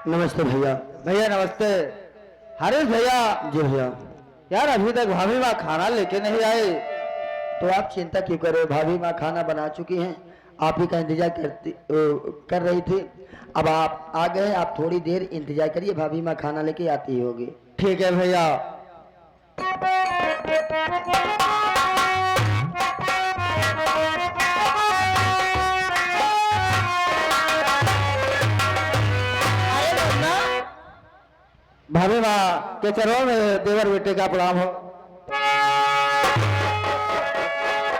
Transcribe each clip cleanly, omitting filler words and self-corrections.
नमस्ते भैया। भैया नमस्ते। हरीश भैया, जी भैया। यार अभी तक भाभी माँ खाना लेके नहीं आए। तो आप चिंता क्यों कर रहे हो, भाभी माँ खाना बना चुकी हैं, आप ही का इंतजार कर रही थी। अब आप आ गए, आप थोड़ी देर इंतजार करिए, भाभी माँ खाना लेके आती होगी। ठीक है भैया। भाभी माँ के चरणों में देवर बेटे का प्रणाम हो।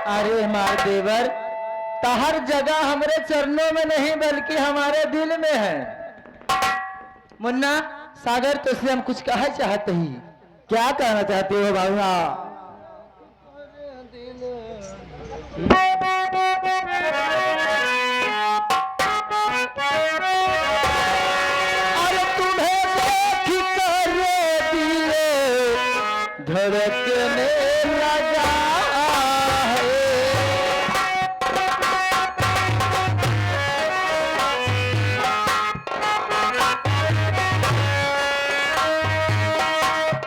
अरे हमारे देवर, हर जगह हमारे चरणों में नहीं बल्कि हमारे दिल में है। मुन्ना सागर, तो इसलिए हम कुछ कहा चाहते ही। क्या कहना चाहते हो भाभी माँ? अरे तुम्हें देख कर दिल धड़कने लगा है।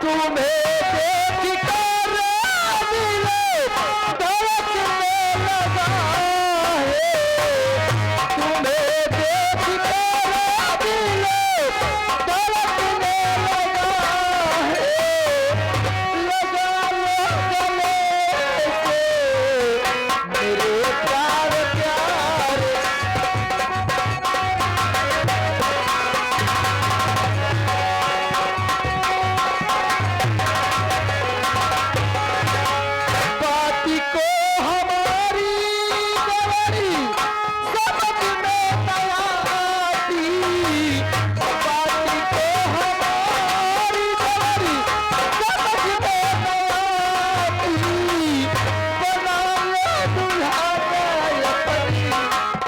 तुम्हें देख कर दिल धड़कने लगा है। तुम्हें देख कर दिल धड़कने लगा है। लगा लो गले से मेरे प्यार प्यार। बाती को हमारी गवारी समझ में नया आती। बाती को हमारी गवारी समझ में नया आती। बना लो दुल्हा अपनी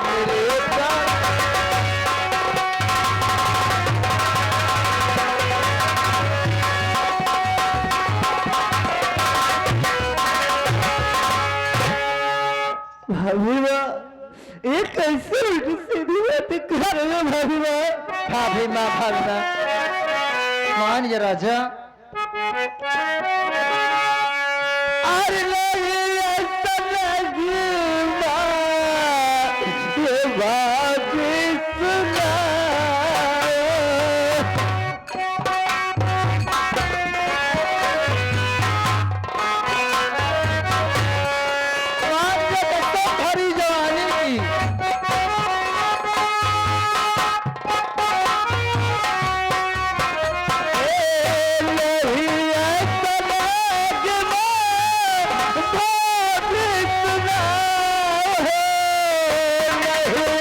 मेरे प्यार। भाभी माँ, ये कैसे उल्टी सीधी बातें कर रहे हो भाभी माँ? भाभी माँ, भाभी माँ मान जा राजा। अरे नहीं ऐसा लगे माँ, ये बात सुना। मान जा कसम भरी जवानी की। नहीं ऐसा लगे माँ, बात सुना है। नहीं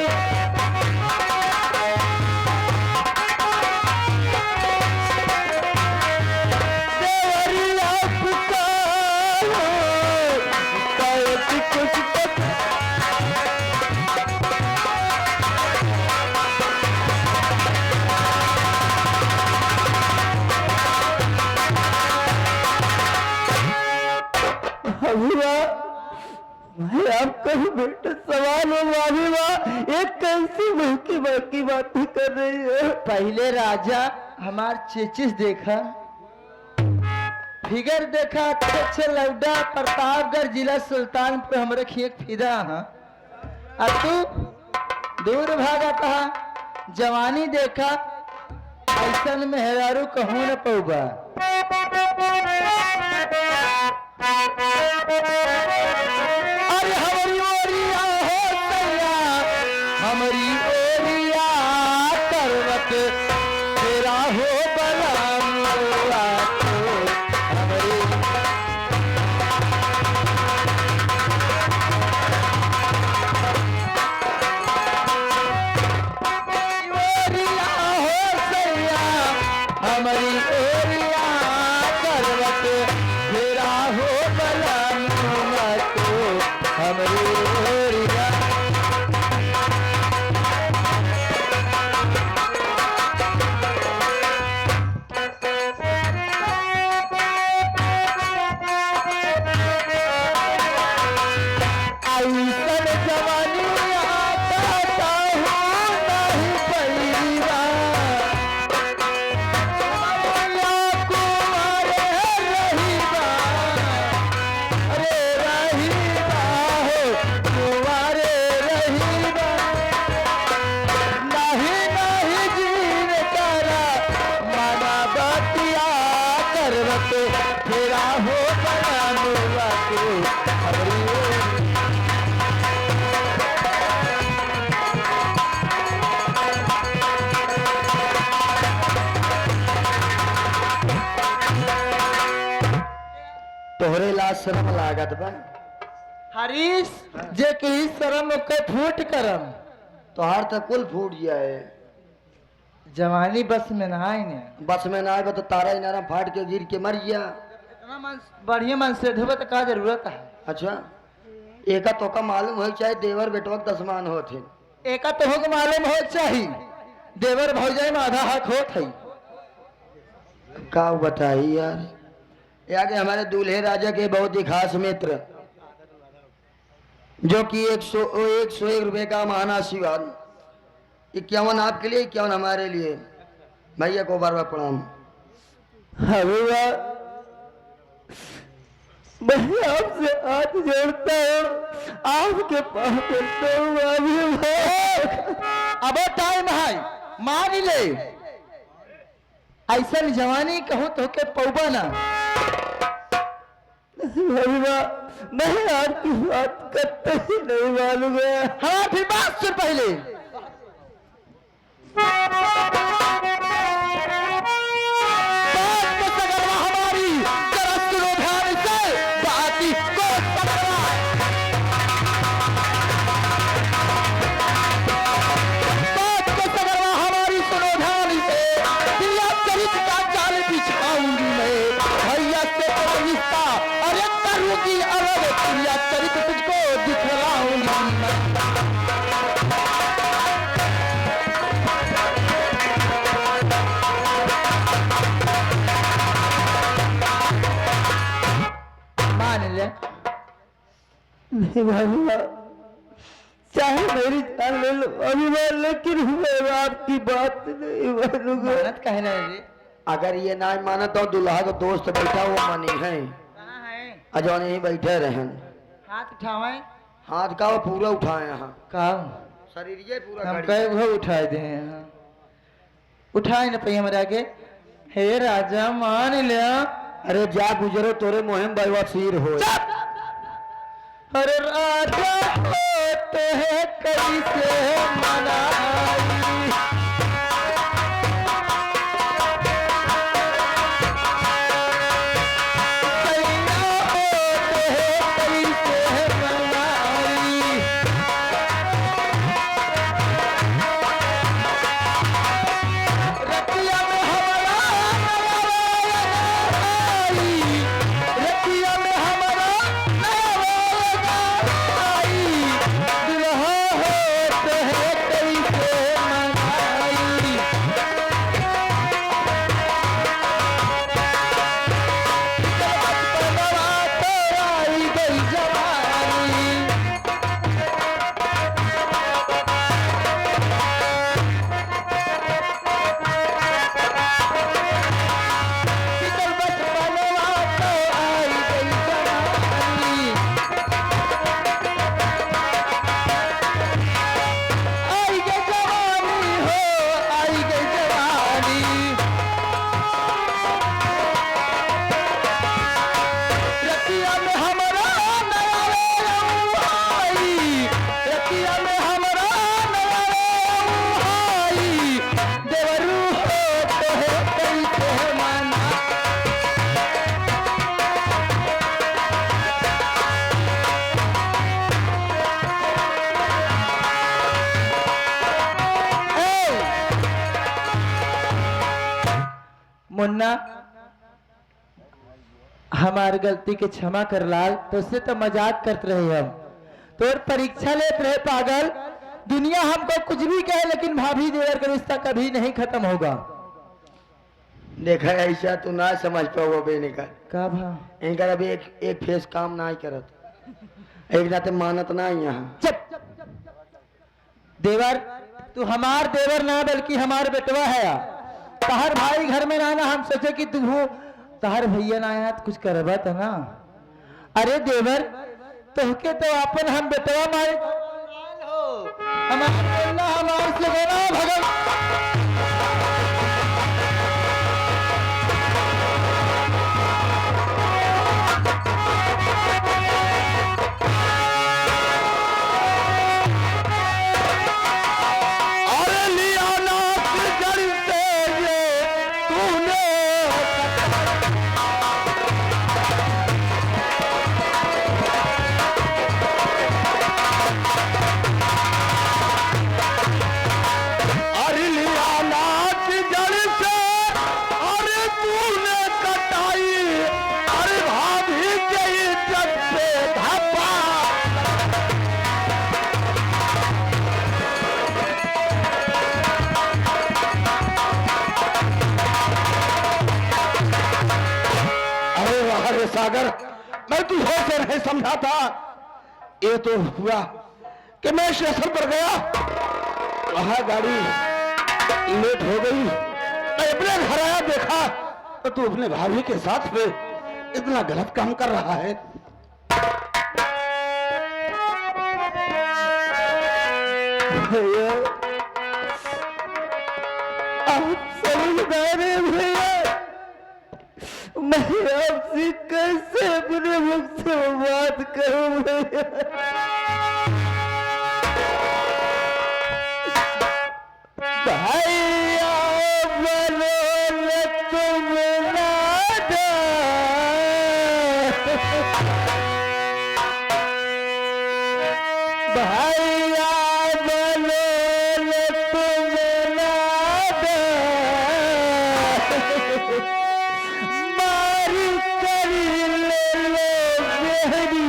देवरिया पुकारो, कैसी कुछ पता। भाभी माँ, मैं आपका ही बेटा सवाल हूँ भाभी माँ, एक कैसी मुंह की बातें कर रही है। पहले राजा हमार चेचिस देखा, फिगर देखा, अच्छे अच्छे लौडा प्रतापगढ़ जिला सुल्तान पे हमरे खिए फिदा। हाँ और तू दूर भागा कहा। जवानी देखा, ऐसन मेहरारू कहूँ न पऊबा। अरे हमारी ओरिया हो सैया, हमारी ओरिया करवट तेरा हो बला हमारी। ओरिया हो सैया, हमारी ओरिया करवट तेरा हो बला हमारी ओरिया। ऐसन जवानी आता हूँ नहीं पहली बार। तोरे ला शर्म लागत बा। हरीश जे की शर्म के फूट करम तोहार तो कुल फूट जाए। जवानी बस में ना आई ने बस में ना आए तो तारा इनारा फाट के गिर के मर गया। इतना मन बढ़िया मन से धोबे तो का जरूरत है। अच्छा एका तो का मालूम हो चाहे देवर बेटवक दसमान होते। एका तो हो मालूम हो चाहिए देवर भौजाई में आधा हक होत है। का बताई यार ये आगे हमारे दूल्हे राजा के बहुत ही खास मित्र जो कि 101 रुपए का महान आशीर्वाद 51 आपके लिए 51 हमारे लिए। भैया को बार बार प्रणाम। मैं आपसे हाथ जोड़ता हूँ आपके पास करता हूँ। अब टाइम है मान ले ऐसा जवानी कहूँ तो के पौबा ना नहीं आपकी बात करते ही नहीं मालूम है। हाँ फिर बात सुन पहले नहीं भाई चाहे मेरी जान ले लो अभिमान लेकिन मैं आपकी बात नहीं मानूंगा। मानत कहना है अगर ये ना मानत तो दुल्हा का दोस्त बैठा हुआ मानी है अजौन यही बैठे रहन। हाथ उठावे हाथ का वो पूरा उठाए यहाँ का शरीर ये पूरा हम कई वो उठाए दे यहाँ उठाए न पे हमरा के हे राजा मान लिया। अरे जा गुजरो तोरे मोहम बवासीर हो। अरे राजा होते हैं कैसे मनाई मुन्ना हमारी गलती के क्षमा कर लाल तो उससे तो मजाक करते रहे हम तो परीक्षा लेते रहे पागल। दुनिया हमको कुछ भी कहे लेकिन भाभी देवर का रिश्ता कभी नहीं खत्म होगा। देखा ऐसा तू ना समझ पाओ बेने का का भा इनका अभी एक फेस काम ना ही करत एक नाते मानत ना यहाँ। चुप देवर तू हमार देवर ना बल्कि हमार बेटवा है। तहर भाई घर में ना हम सोचे कि तू हो तहर भैया ना आया तो कुछ करबा था ना। अरे देवर तोहके तो अपन हम बेटवा मारे हमार से बोला भगत मैं तुझे से नहीं समझा था। ये तो हुआ कि मैं स्टेशन पर गया, वहां गाड़ी लेट हो गई। मैं अपने घर आया, देखा तो तू अपने भाभी के साथ में इतना गलत काम कर रहा है। भैया आप समझदार हैं भैया, मैं आपसे कैसे अपने मुख से बात करूं भैया। भैया बोलो न तुम नादा, भैया बोलो न तुम नादा, मारी करी ले लो मेरी।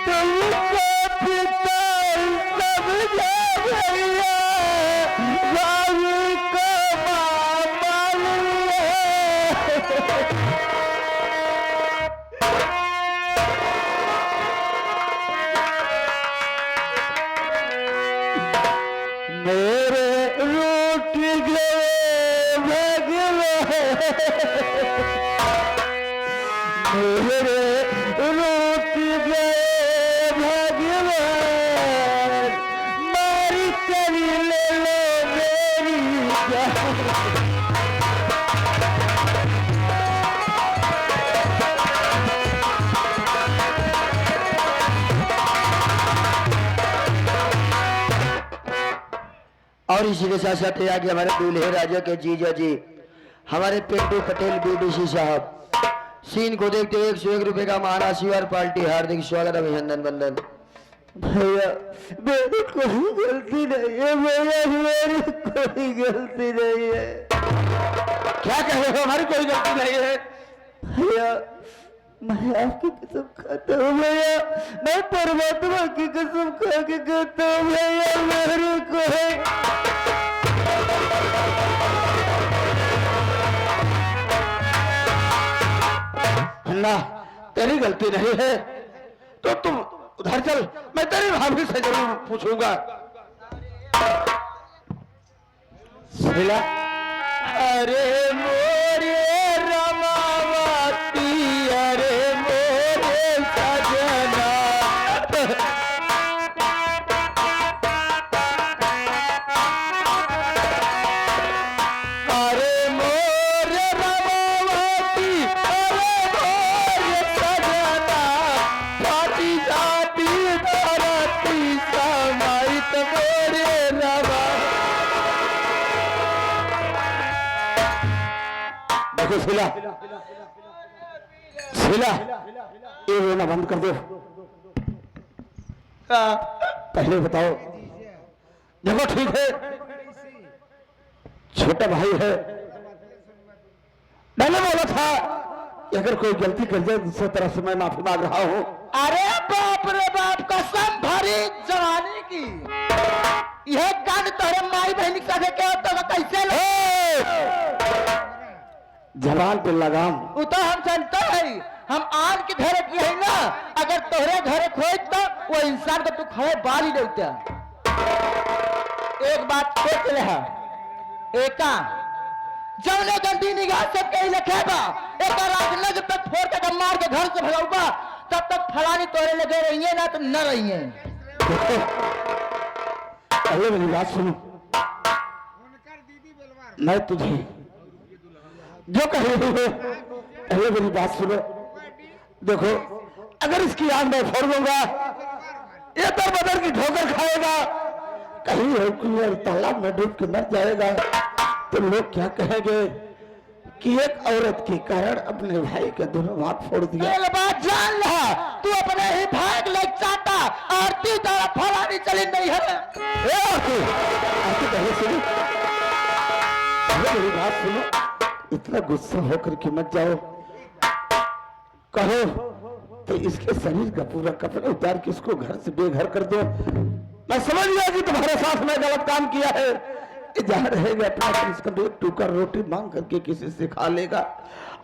तुमको पिता समझा भैया, भाभी को माँ मालूम है। मेरे रूठ गए भगवान, मेरे रूठ गए भगवान, मारी करी ले लो मेरी जान। और इसी के साथ साथ आगे हमारे दूल्हे राजा के जीजा जी हमारे पिंटू पटेल बीडीसी साहब, सीन को देखते हुए 101 रुपए का महाराशिवार पार्टी हार्दिक स्वागत अभिनंदन बंदन। भैया मेरी कोई गलती नहीं है भैया, मेरी कोई गलती नहीं है। क्या कह रहे हो? हमारी कोई गलती नहीं है। भैया मैं आपकी कसम खाता हूँ भैया, मैं परमात्मा की कसम खा के कहता हूँ भैया, मेरी कोई ना तेरी गलती नहीं है तो तुम उधर चल, मैं तेरी भाभी से जरूर पूछूंगा। सिला अरे मोरे रमावती, अरे मोरे सजना, अरे मोरे रमावती, अरे मोरे सजना, फाटी जाती धरती समाइत मोरे रमा। देखो शिला, शिला ये रोना बंद कर दो। पहले बताओ, देखो ठीक है छोटा भाई है, मैंने बोला था कि अगर कोई गलती कर जाए दूसरी तरफ से मैं माफी मांग रहा हूँ। अरे बाप रे बाप, कसम भरी जवानी की यह गान तोरे माई बहनी के साथे के तो कैसे लो? जवान पे लगाम। वो तो हम जानते हैं, हम आन के घरे की है ना, अगर तोहरे घरे खोज तो वो इंसान को तू खड़े बाल ही देता। एक बात सोच ले, एका जौने गंदी निगाह से कहीं लखेबा, एक रात जब तक फोड़ के मार के घर से भगाऊबा, तब तक फलानी तोरे लगे रहिए ना तो न रहिए। पहले मेरी बात सुनो, मैं तुझे जो कह रही हूँ पहले मेरी बात सुनो। देखो अगर इसकी आंख मैं फोड़ दूंगा, ये दर बदर की ठोकर खाएगा, कहीं और तालाब में डूब के मर जाएगा, तो लोग क्या कहेंगे कि एक औरत के कारण अपने भाई के दोनों हाथ फोड़ दिया। एक बात जान ला, तू अपने ही भाग ले चाहता, आरती तारा फलानी चली नहीं है। आरती पहले सुनो, पहले मेरी बात सुनो, इतना गुस्सा होकर के मत जाओ। कहो तो इसके शरीर का पूरा कपड़ा उतार के इसको घर से बेघर कर दो। मैं समझ गया कि तुम्हारे साथ में गलत काम किया है। ये जहाँ रहेगा अपना तो इसका दो टुकड़ा रोटी मांग करके किसी से खा लेगा।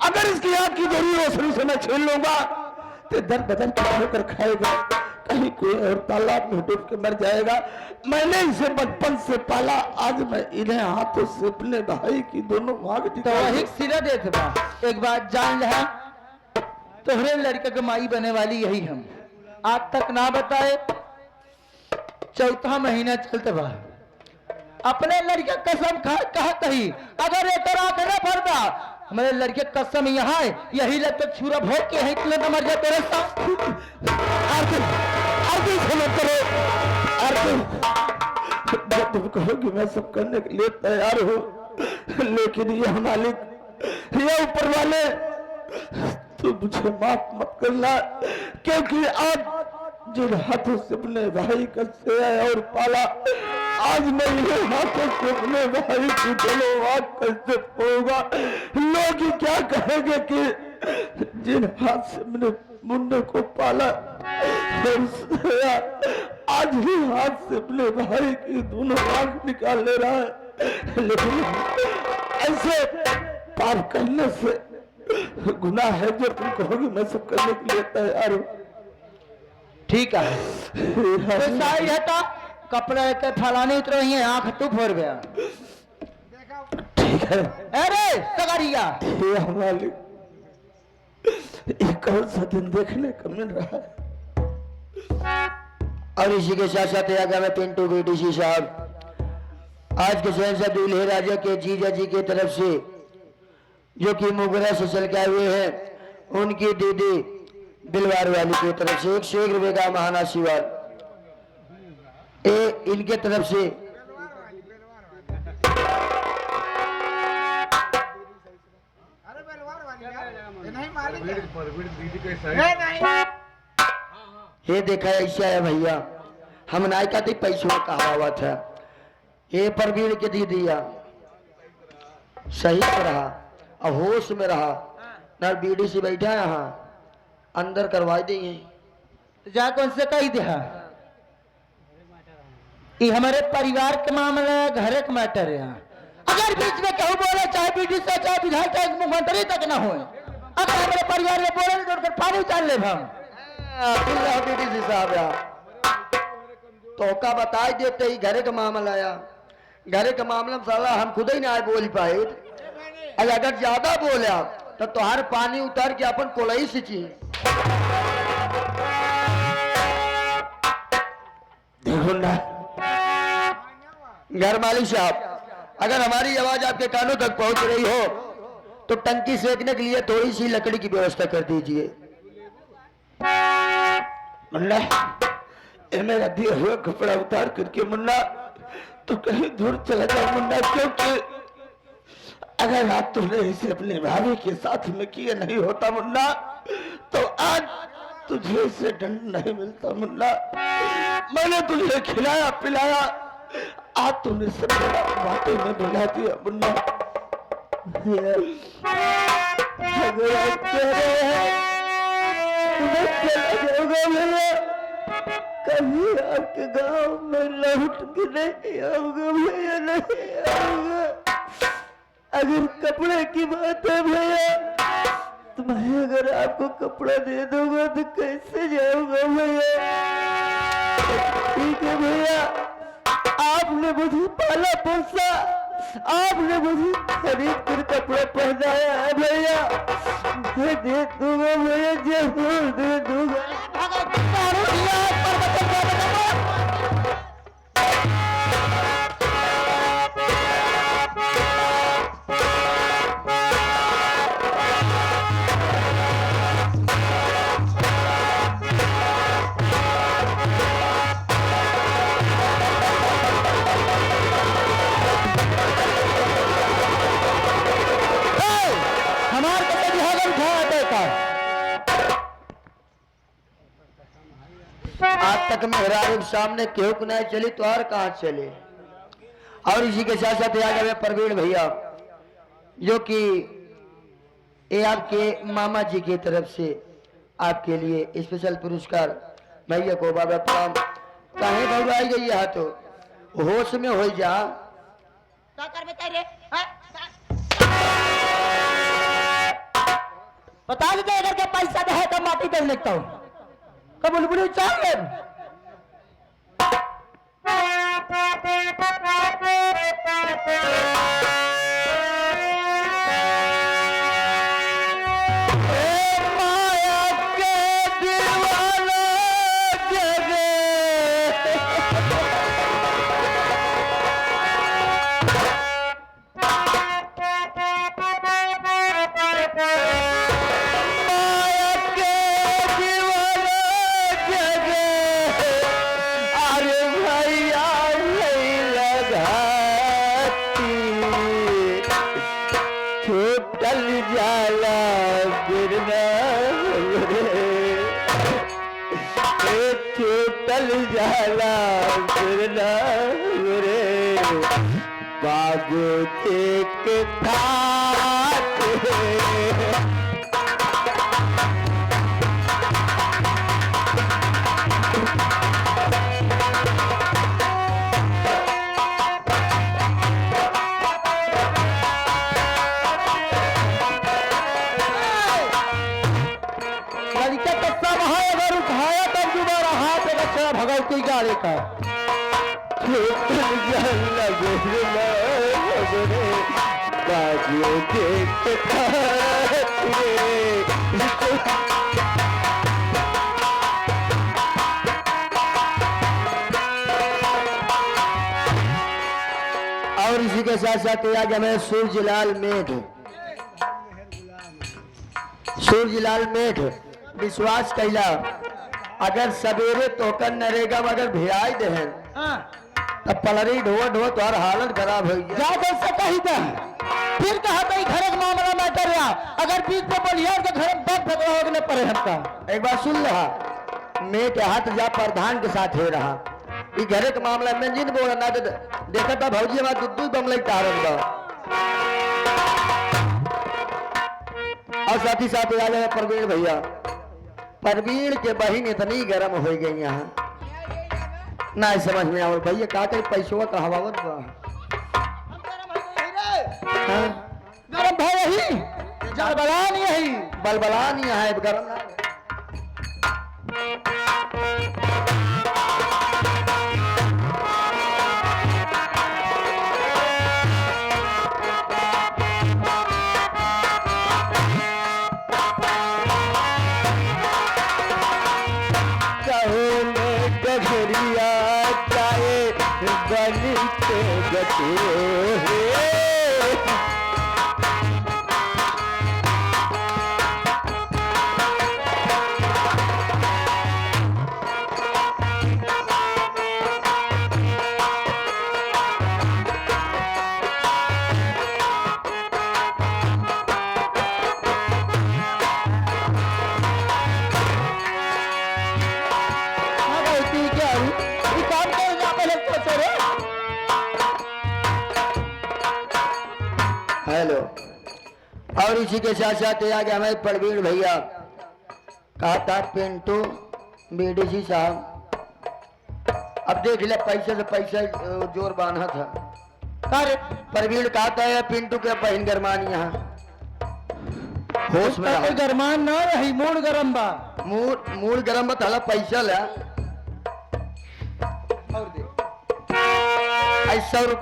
अगर इसकी आग की जरूरी रोशनी से मैं छीन लूंगा तो दर बदर होकर खाएगा, कहीं कोई और तालाब में डूब के मर जाएगा। मैंने इसे बचपन से पाला, आज मैं इन्हें हाथों से अपने भाई की दोनों मांग तो वही सिरा देत बा। एक बात जान रहा, तोहरे लड़का के माई बने वाली यही हम आज तक ना बताए। चौथा महीना चलते बा, अपने लड़के कसम खा कहा कही अगर एक रात न फरदा हमारे लड़के कसम यहाँ है, यही लगता छुरा भोग के यही किले न मर जाए तेरे साथ। जब तुम कहोगे मैं सब करने के लिए तैयार हूँ, लेकिन यह मालिक, यह ऊपर वाले, तू मुझे माफ मत करना, क्योंकि आज जिन हाथों से अपने भाई का सेया और पाला, आज मैं ये हाथों से अपने भाई की दोनों आँख कैसे होगा। लोग ही क्या कहेंगे कि जिन हाथ से मैंने मुन्ने को पाला और सेया, आज ही हाथ से अपने भाई की दोनों आँख निकाल ले रहा है। लेकिन ऐसे पाप करने से गुनाह है जो तुम कहोगे मैं सब करने के लिए तैयार हूँ। ठीक है तो साई हटा कपड़े के फलाने उतरो ही आंख टू फोड़ गया। ठीक है अरे सगारिया ये हमारे ये कौन सा दिन देखने को मिल रहा है। और इसी के साथ साथ आगे में पिंटू बीडीसी साहब आज के शहंशाह दूल्हे राजा के जीजा जी की तरफ से जो कि मुगरा से चल के हुए हैं, उनकी दीदी बिलवार वाली की तरफ से 101 रुपए का महान आशीर्वाद इनके तरफ से ये देखा ऐसा है भैया, हम नाय का थी पैसों का हुआ था, ये परवीर के दी दिया, सही से रहा और होश में रहा ना, बीडी से बैठा यहाँ अंदर करवा देंगे। जाकर उनसे कही दिया ये हमारे परिवार के मामला है, घर का मैटर है। अगर बीच में कहूँ बोले चाहे बीडी से चाहे विधायक चाहे मुख्यमंत्री तक ना हो, अगर हमारे परिवार में बोले जोड़कर पानी उतार ले हम बीडी साहब तो का बता देते ही घरे का मामला आया, घरे का मामला में साला हम खुद ही ना बोल पाए। अगर ज्यादा बोला तो तुहार पानी उतार के अपन कोलई से चाहिए। देखो ना घर मालिक साहब, अगर हमारी आवाज आपके कानों तक पहुंच रही हो तो टंकी सेकने के लिए थोड़ी सी लकड़ी की व्यवस्था कर दीजिए। मुन्ना ये मेरा दिया हुआ कपड़ा उतार करके मुन्ना तो कहीं दूर चला जाए मुन्ना, क्योंकि अगर आज तुमने इसे अपने भाभी के साथ में किया नहीं होता मुन्ना तो आज तुझे इसे दंड नहीं मिलता मुन्ना। मैंने तुझे खिलाया पिलाया, आज तुमने सब बातें में मिला दिया मुन्ना। अगर आप कह रहे हैं मैं चला जाऊंगा भैया, कभी आपके गांव में लौट के नहीं आऊंगा भैया, नहीं आऊंगा। अगर कपड़े की बात है भैया तो मैं अगर आपको कपड़ा दे दूंगा तो कैसे जाऊंगा भैया। ठीक है भैया, आपने मुझे पाला पोसा, आपने मुझे खरीद कर कपड़ा पहनाया है भैया, मैं दे दूंगा भैया, जरूर दे दूंगा। आज तक मेहराब सामने केहू को नहीं चली तो और कहाँ चले। और इसी के साथ साथ आगे में परवीन भैया जो कि ये आपके मामा जी की तरफ से आपके लिए स्पेशल पुरस्कार भैया को बाबा प्रणाम। काहे भगवाई गई है तो होश में हो जा। का कर बता रे हाँ? बता देते अगर के पैसा दे तो माटी दे लेता हूँ कबूल बुलबुल चाहिए। छूटल जाला गिरना छूटल जाला गिरना रे बाबू देख खाते भगवती गाड़ी का और इसी के साथ साथ आज हमें सूरजलाल मेघ विश्वास कैला अगर सवेरे टोकन नरेगा मगर भिड़ाई दे तब पलरी ढो ढो तोहर हालत खराब हो गया। जा कैसे कही था फिर कहा था घर का मामला मैं कर रहा अगर बीच में बलियार के घर बग फकड़ा होने पड़े हमका। एक बार सुन रहा मैं के हाथ जा प्रधान के साथ हो रहा ई घरे के मामला में जिन बोल ना देखा था भौजी हमारा दूध बम लग तारन बा और साथ ही साथ आ जाए प्रवीण भैया। परवीन के बहन इतनी गर्म हो गई यहाँ ना समझ में आओ भैया का पैसों का हवावत बा गरम भाई यही बलबलान यही बलबलान यहाँ है गर्म ना गठरिया चाहे बनी के गटे हेलो और इसी के साथ साथ आगे हमारे प्रवीण भैया कहा था पिंटू बीडीसी साहब अब देख ले पैसे से पैसा जोर बांधा था अरे प्रवीण कहा था पिंटू के बहन गरमान यहाँ होश में रहा। गरमान ना रही मूड गरम बा मूड गरम बा ताला पैसा ला और दे 100 रुपये